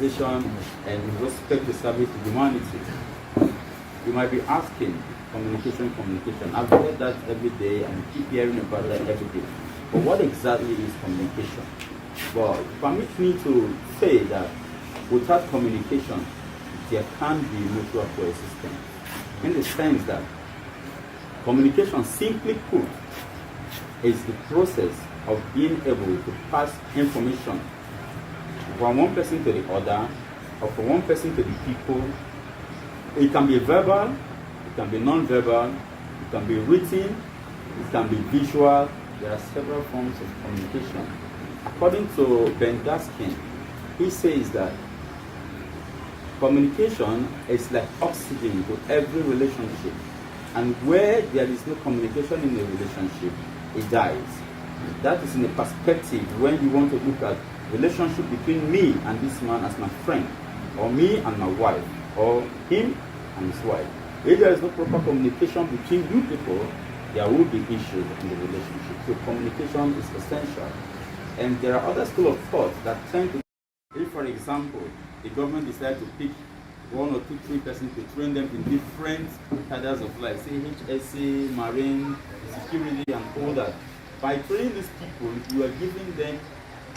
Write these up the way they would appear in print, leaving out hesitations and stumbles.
civilization and in respect to service to humanity. You might be asking, communication. I've heard that every day and keep hearing about that every day. But what exactly is communication? Well, permit me to say that without communication, there can't be mutual coexistence. In the sense that communication, simply put, is the process of being able to pass information from one person to the other, or from one person to the people. It can be verbal, it can be non-verbal, it can be written, it can be visual. There are several forms of communication. According to Ben Gaskin, he says that communication is like oxygen to every relationship. And where there is no communication in a relationship, it dies. That is in a perspective when you want to look at relationship between me and this man as my friend, or me and my wife, or him and his wife. If there is no proper communication between you people, there will be issues in the relationship. So communication is essential. And there are other schools of thought that tend to, if for example, the government decides to pick 1 or 2, 3 persons to train them in different cadres of life, say HSC, Marine, security, and all that. By training these people, you are giving them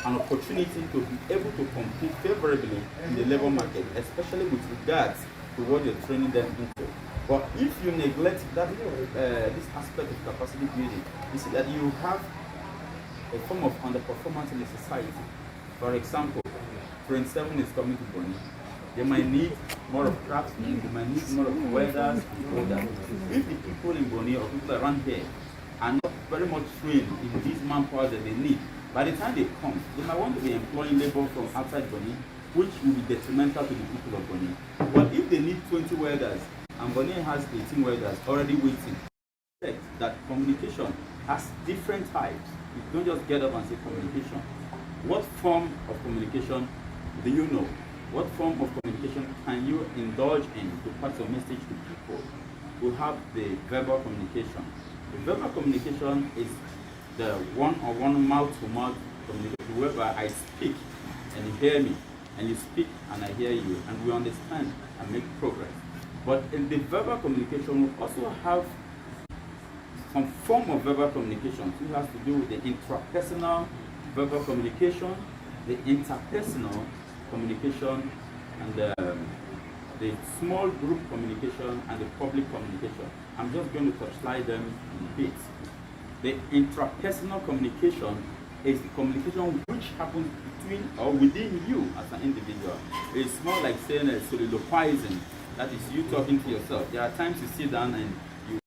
an opportunity to be able to compete favorably in the labor market, especially with regards to what you're training them into. But if you neglect that this aspect of capacity building, you see that you have a form of underperformance in the society. For example, Train 7 is coming to Bonny. They might need more of craftsmen, they might need more of welders and all that. If the people in Bonny or people around here are not very much trained in these manpower that they need, by the time they come, they might want to be employing labor from outside Bonny, which will be detrimental to the people of Bonny. But if they need 20 welders, and Bonny has 18 welders already waiting, that communication has different types. You don't just get up and say communication. What form of communication do you know? What form of communication can you indulge in to pass your message to people? We have the verbal communication. The verbal communication is the one-on-one, mouth-to-mouth communication, whereby I speak and you hear me, and you speak and I hear you, and we understand and make progress. But in the verbal communication, we also have some form of verbal communication. It has to do with the intrapersonal verbal communication, the interpersonal communication, and the small group communication and the public communication. I'm just going to touchlight them in a bit. The intrapersonal communication is the communication which happens between or within you as an individual. It's more like saying soliloquizing. That is you talking to yourself. There are times you sit down and